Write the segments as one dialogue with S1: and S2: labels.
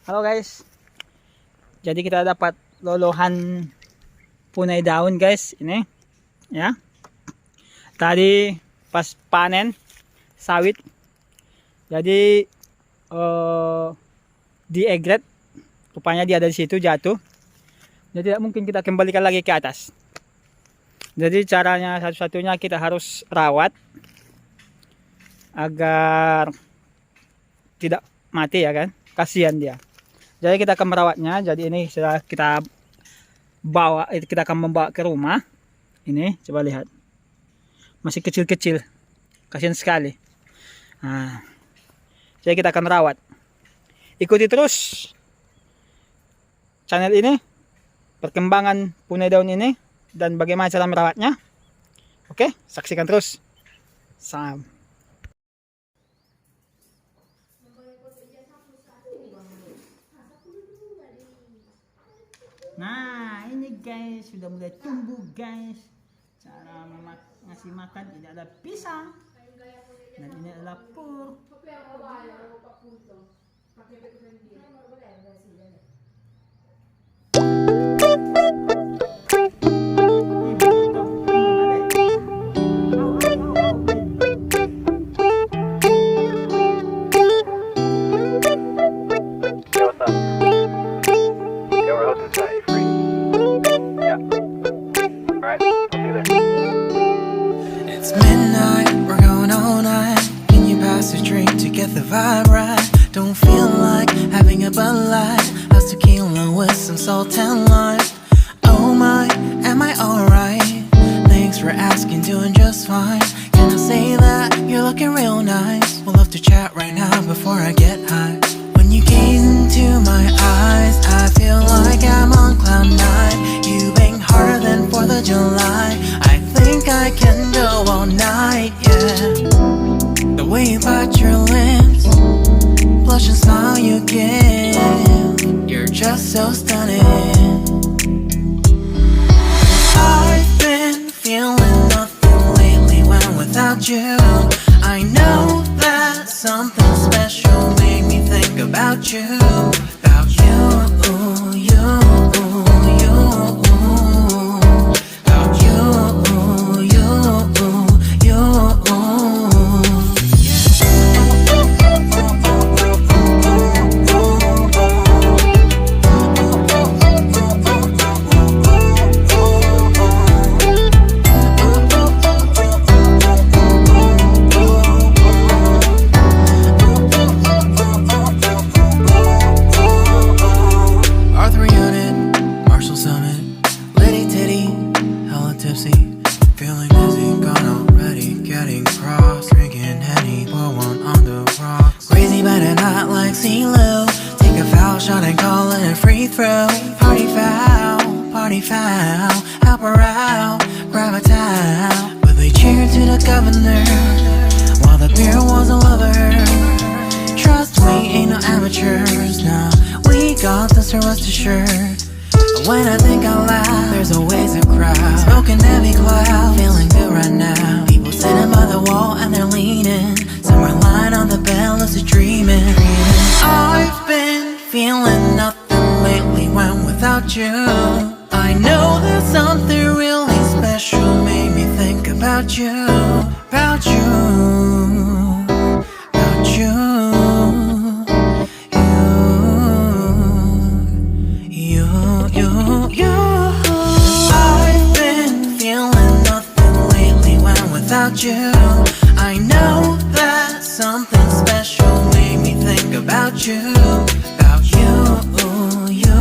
S1: Halo guys. Jadi kita dapat lolohan punai daun guys, ini ya. Tadi pas panen sawit. Jadi di egret rupanya dia ada di situ jatuh. Jadi tidak mungkin kita kembalikan lagi ke atas. Jadi caranya satu-satunya kita harus rawat agar tidak mati ya kan, kasihan dia. Jadi kita akan merawatnya. Jadi ini sudah kita bawa, kita akan membawa ke rumah. Ini coba lihat, masih kecil-kecil, kasihan sekali. Nah, jadi kita akan merawat. Ikuti terus channel ini, perkembangan punai daun ini dan bagaimana cara merawatnya. Oke, saksikan terus. Sam. Nah, ini guys sudah mulai tumbuh guys. Cara ngasih makan, ini ada pisang dan ini adalah PUR.
S2: It's midnight, we're going all night. Can you pass a drink to get the vibe right? Don't feel like having a Bud Light. How's tequila with some salt and lime? Oh my, am I alright? Thanks for asking, doing just fine. Can I say that you're looking real nice? We'll love to chat right now before I get high. When you gaze into my eyes, I feel like I'm on cloud nine. You bang harder than 4th of July. I think I can go all night, yeah. The way you bite your lips, blush and smile you give, you're just so stunning. I've been feeling nothing lately when without you. I know that something special made me think about you. About you, you, you. About you, you, you. Party foul, help her out, grab a towel. But they cheered to the governor while the beer was a lover. Trust we ain't no amateurs, nah, we got this, rest assured. When I think out loud, there's always a crowd, smoking heavy cloud, feeling good right now. People sitting by the wall and they're leaning, some are lying on the bed, lucid dreaming. I've been feeling nothing lately when without you. I know that something really special made me think about you, about you, about you, you. I've been feeling nothing lately when without you. I know that something special made me think about you, about you, you.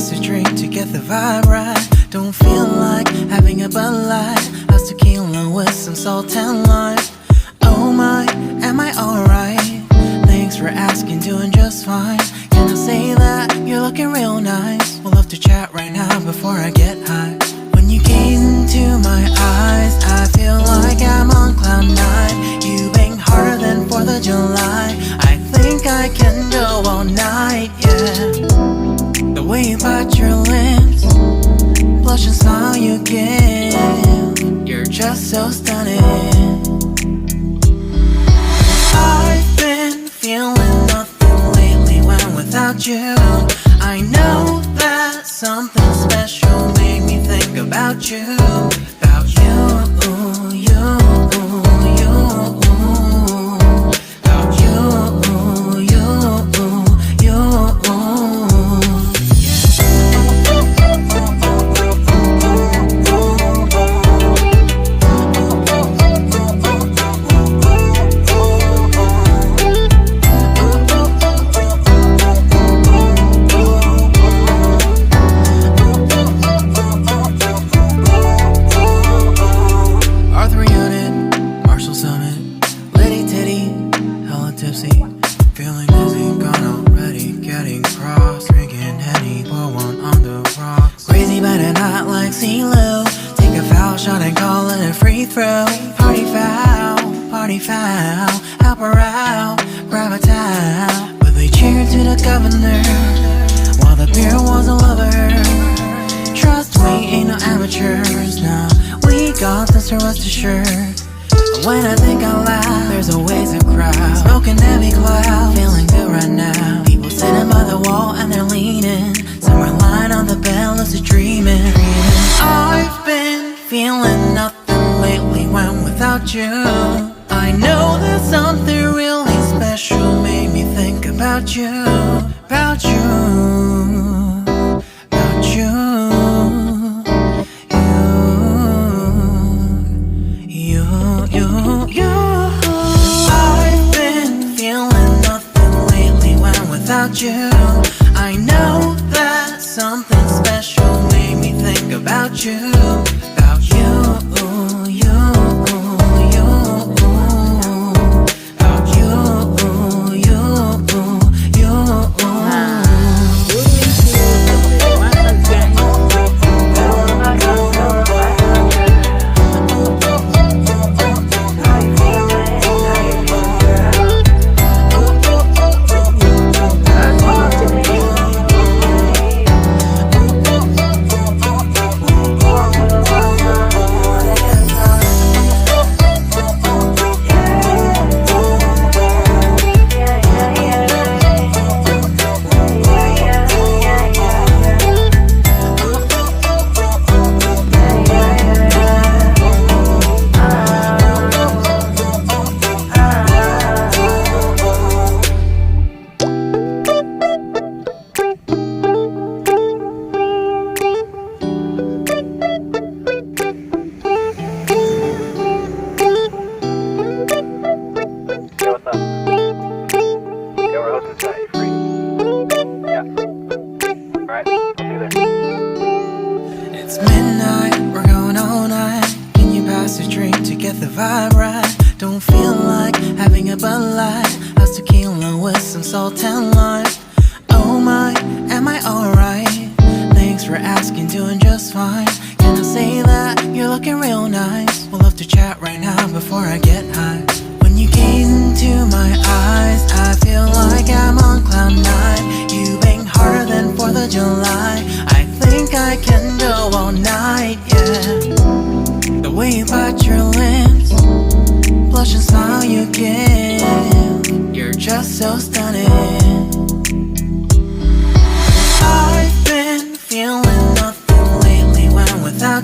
S2: pass a drink to get the vibe right. Don't feel like having a Bud Light. How's tequila with some salt and lime? Oh my, am I alright? Thanks for asking, doing just fine. Can I say that you're looking real nice? We'll have to chat right now before I get high. When you gaze into my eyes, I feel like I'm on cloud nine. You bang harder than 4th of July. I think I can go all night, yeah. The way you bite your lips, blush and smile you give, you're just so stunning. I've been feeling nothing lately when without you. I know that something special made me think about you. About you, you, you. About you, you, you. Help her out, grab a towel. But they cheered to the governor while the beer was a lover. Trust we ain't no amateurs, nah. We got this, to rest assured. But when I think out loud, there's always a crowd smoking heavy cloud, feeling good right now. People sitting by the wall and they're leaning. Some are lying on the bed, lucid dreaming. I've been feeling nothing lately when without you. I know that something really special made me think about you, about you, about you, you. I've been feeling nothing lately when without you. I know that something special made me think about you, about you,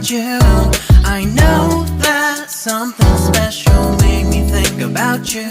S2: you. I know that something special made me think about you.